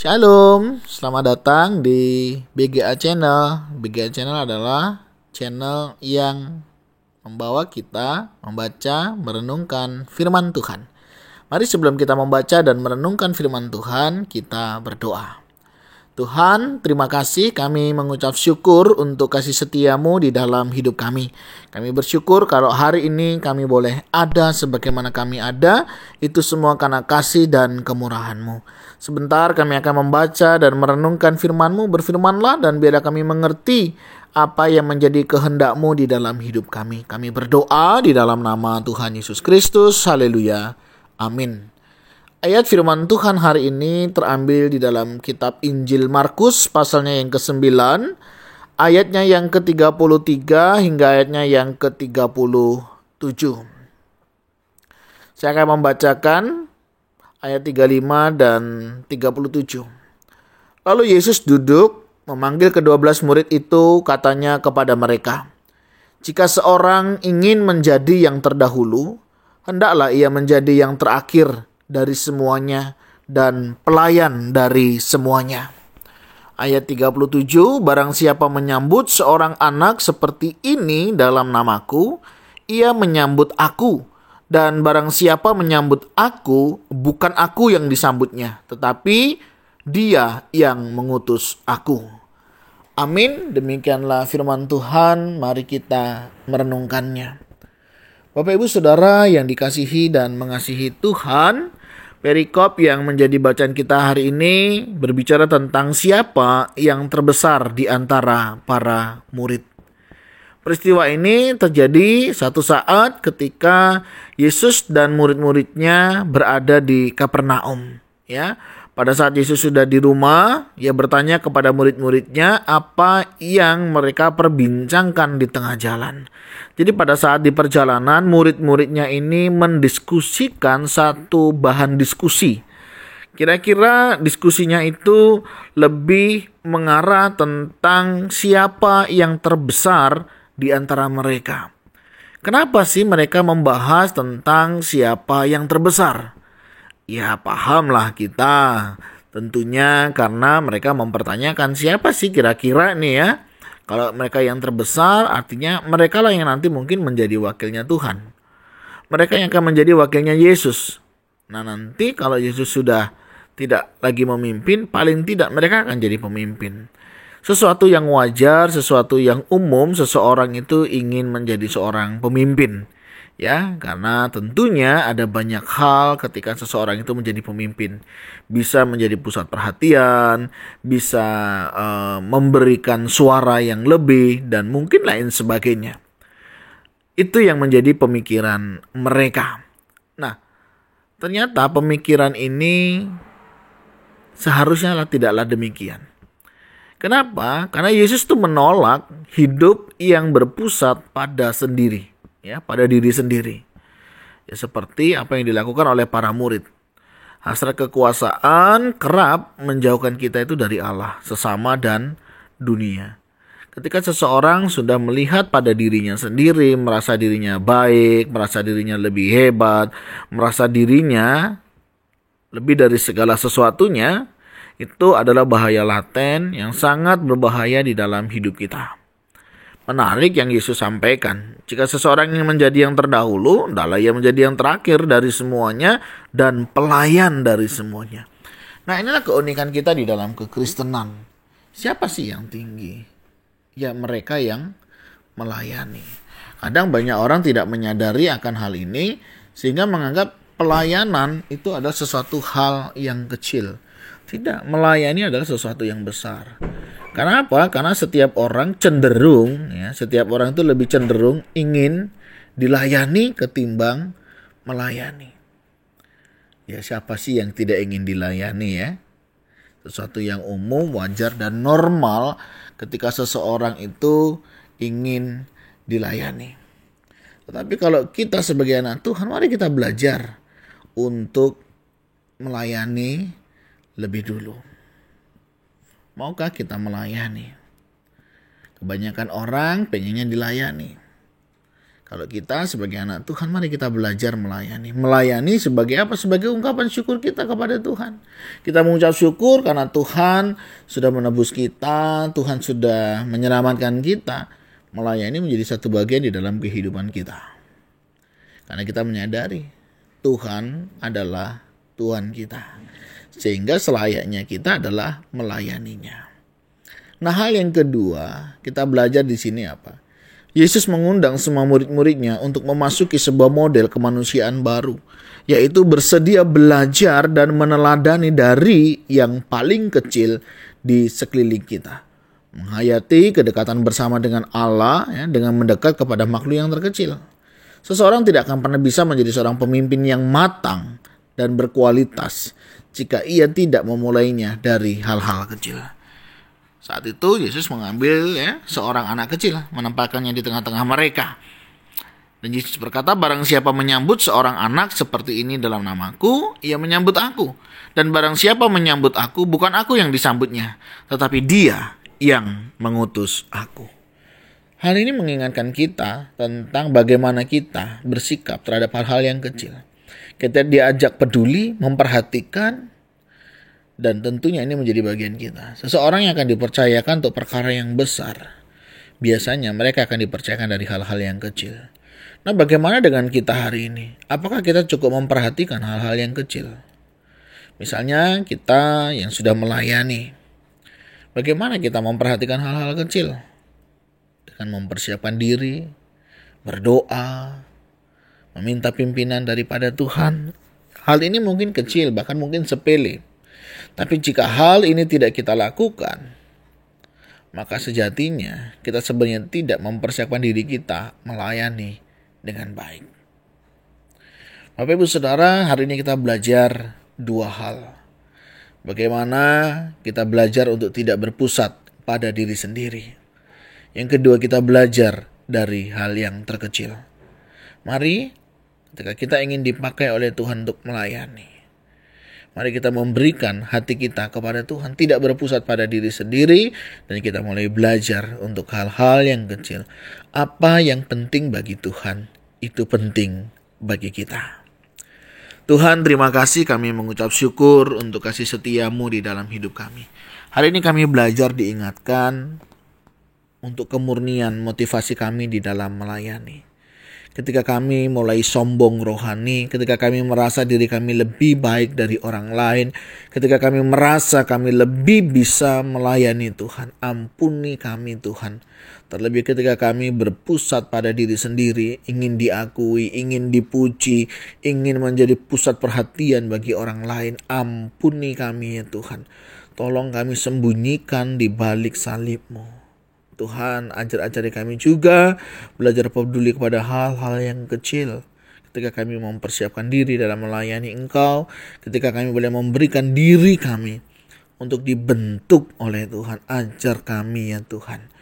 Shalom, selamat datang di BGA Channel. BGA Channel adalah channel yang membawa kita membaca, merenungkan firman Tuhan. Mari sebelum kita membaca dan merenungkan firman Tuhan, kita berdoa. Tuhan, terima kasih, kami mengucap syukur untuk kasih setiamu di dalam hidup kami. Kami bersyukur kalau hari ini kami boleh ada sebagaimana kami ada, itu semua karena kasih dan kemurahan-Mu. Sebentar kami akan membaca dan merenungkan firman-Mu, berfirmanlah dan biarlah kami mengerti apa yang menjadi kehendak-Mu di dalam hidup kami. Kami berdoa di dalam nama Tuhan Yesus Kristus, haleluya, amin. Ayat firman Tuhan hari ini terambil di dalam kitab Injil Markus pasalnya yang ke-9, ayatnya yang ke-33 hingga ayatnya yang ke-37. Saya akan membacakan ayat 35 dan 37. Lalu Yesus duduk, memanggil ke-12 murid itu, katanya kepada mereka, "Jika seorang ingin menjadi yang terdahulu, hendaklah ia menjadi yang terakhir dari semuanya dan pelayan dari semuanya." Ayat 37, "Barang siapa menyambut seorang anak seperti ini dalam namaku, ia menyambut aku. Dan barang siapa menyambut aku, bukan aku yang disambutnya, tetapi dia yang mengutus aku." Amin. Demikianlah firman Tuhan. Mari kita merenungkannya. Bapak Ibu Saudara yang dikasihi dan mengasihi Tuhan, perikop yang menjadi bacaan kita hari ini berbicara tentang siapa yang terbesar di antara para murid. Peristiwa ini terjadi satu saat ketika Yesus dan murid-muridnya berada di Kapernaum. Ya, pada saat Yesus sudah di rumah, ia bertanya kepada murid-muridnya apa yang mereka perbincangkan di tengah jalan. Jadi pada saat di perjalanan, murid-muridnya ini mendiskusikan satu bahan diskusi. Kira-kira diskusinya itu lebih mengarah tentang siapa yang terbesar di antara mereka. Kenapa sih mereka membahas tentang siapa yang terbesar? Ya, pahamlah kita. Tentunya karena mereka mempertanyakan siapa sih kira-kira nih ya. Kalau mereka yang terbesar, artinya mereka lah yang nanti mungkin menjadi wakilnya Tuhan. Mereka yang akan menjadi wakilnya Yesus. Nah, nanti kalau Yesus sudah tidak lagi memimpin, paling tidak mereka akan jadi pemimpin. Sesuatu yang wajar, sesuatu yang umum, seseorang itu ingin menjadi seorang pemimpin. Ya, karena tentunya ada banyak hal ketika seseorang itu menjadi pemimpin. Bisa menjadi pusat perhatian, bisa memberikan suara yang lebih, dan mungkin lain sebagainya. Itu yang menjadi pemikiran mereka. Nah, ternyata pemikiran ini seharusnya tidaklah demikian. Kenapa? Karena Yesus itu menolak hidup yang berpusat pada sendiri. Ya, pada diri sendiri. Ya, seperti apa yang dilakukan oleh para murid. Hasrat kekuasaan kerap menjauhkan kita itu dari Allah, sesama dan dunia. Ketika seseorang sudah melihat pada dirinya sendiri, merasa dirinya baik, merasa dirinya lebih hebat, merasa dirinya lebih dari segala sesuatunya, itu adalah bahaya laten yang sangat berbahaya di dalam hidup kita. Menarik yang Yesus sampaikan. Jika seseorang ingin menjadi yang terdahulu, hendaklah ia menjadi yang terakhir dari semuanya dan pelayan dari semuanya. Nah, inilah keunikan kita di dalam kekristenan. Siapa sih yang tinggi? Ya, mereka yang melayani. Kadang banyak orang tidak menyadari akan hal ini sehingga menganggap pelayanan itu adalah sesuatu hal yang kecil. Tidak, melayani adalah sesuatu yang besar. Karena apa? Karena setiap orang cenderung, setiap orang itu lebih cenderung ingin dilayani ketimbang melayani. Ya, siapa sih yang tidak ingin dilayani ya? Sesuatu yang umum, wajar dan normal ketika seseorang itu ingin dilayani. Tetapi kalau kita sebagai anak Tuhan, mari kita belajar untuk melayani lebih dulu. Maukah kita melayani? Kebanyakan orang pengennya dilayani. Kalau kita sebagai anak Tuhan, mari kita belajar melayani. Melayani sebagai apa? Sebagai ungkapan syukur kita kepada Tuhan. Kita mengucap syukur karena Tuhan sudah menebus kita, Tuhan sudah menyelamatkan kita. Melayani menjadi satu bagian di dalam kehidupan kita. Karena kita menyadari Tuhan adalah Tuhan kita. Sehingga selayaknya kita adalah melayaninya. Nah, hal yang kedua, kita belajar di sini apa? Yesus mengundang semua murid-muridnya untuk memasuki sebuah model kemanusiaan baru, yaitu bersedia belajar dan meneladani dari yang paling kecil di sekeliling kita. Menghayati kedekatan bersama dengan Allah, ya, dengan mendekat kepada makhluk yang terkecil. Seseorang tidak akan pernah bisa menjadi seorang pemimpin yang matang dan berkualitas jika ia tidak memulainya dari hal-hal kecil. Saat itu Yesus mengambil seorang anak kecil, menempatkannya di tengah-tengah mereka. Dan Yesus berkata, barang siapa menyambut seorang anak seperti ini dalam namaku, ia menyambut aku. Dan barang siapa menyambut aku, bukan aku yang disambutnya, tetapi dia yang mengutus aku. Hal ini mengingatkan kita tentang bagaimana kita bersikap terhadap hal-hal yang kecil. Kita diajak peduli, memperhatikan, dan tentunya ini menjadi bagian kita. Seseorang yang akan dipercayakan untuk perkara yang besar, biasanya mereka akan dipercayakan dari hal-hal yang kecil. Nah, bagaimana dengan kita hari ini? Apakah kita cukup memperhatikan hal-hal yang kecil? Misalnya kita yang sudah melayani, bagaimana kita memperhatikan hal-hal kecil? Dengan mempersiapkan diri, berdoa, meminta pimpinan daripada Tuhan. Hal ini mungkin kecil, bahkan mungkin sepele. Tapi jika hal ini tidak kita lakukan, maka sejatinya kita sebenarnya tidak mempersiapkan diri kita melayani dengan baik. Bapak Ibu Saudara, hari ini kita belajar dua hal. Bagaimana kita belajar untuk tidak berpusat pada diri sendiri. Yang kedua, kita belajar dari hal yang terkecil. Mari, ketika kita ingin dipakai oleh Tuhan untuk melayani, mari kita memberikan hati kita kepada Tuhan, tidak berpusat pada diri sendiri, dan kita mulai belajar untuk hal-hal yang kecil. Apa yang penting bagi Tuhan, itu penting bagi kita. Tuhan, terima kasih, kami mengucap syukur untuk kasih setia-Mu di dalam hidup kami. Hari ini kami belajar diingatkan untuk kemurnian motivasi kami di dalam melayani. Ketika kami mulai sombong rohani, ketika kami merasa diri kami lebih baik dari orang lain, ketika kami merasa kami lebih bisa melayani Tuhan, ampuni kami Tuhan. Terlebih ketika kami berpusat pada diri sendiri, ingin diakui, ingin dipuji, ingin menjadi pusat perhatian bagi orang lain, ampuni kami ya Tuhan. Tolong kami sembunyikan di balik salib-Mu. Tuhan, ajari kami juga belajar peduli kepada hal-hal yang kecil. Ketika kami mempersiapkan diri dalam melayani Engkau, ketika kami boleh memberikan diri kami untuk dibentuk oleh Tuhan, ajar kami ya Tuhan.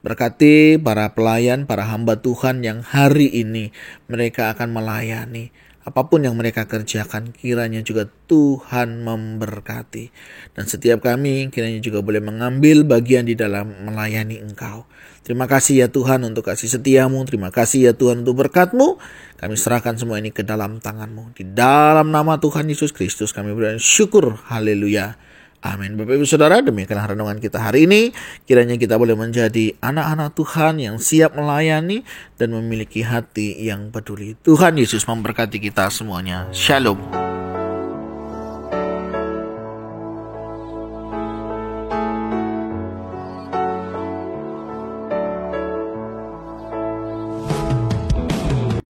Berkati para pelayan, para hamba Tuhan yang hari ini mereka akan melayani. Apapun yang mereka kerjakan, kiranya juga Tuhan memberkati. Dan setiap kami kiranya juga boleh mengambil bagian di dalam melayani Engkau. Terima kasih ya Tuhan untuk kasih setia-Mu. Terima kasih ya Tuhan untuk berkat-Mu. Kami serahkan semua ini ke dalam tangan-Mu. Di dalam nama Tuhan Yesus Kristus kami bersyukur. Haleluya. Amin. Bapak Ibu Saudara, demikianlah renungan kita hari ini. Kiranya kita boleh menjadi anak-anak Tuhan yang siap melayani dan memiliki hati yang peduli. Tuhan Yesus memberkati kita semuanya. Shalom.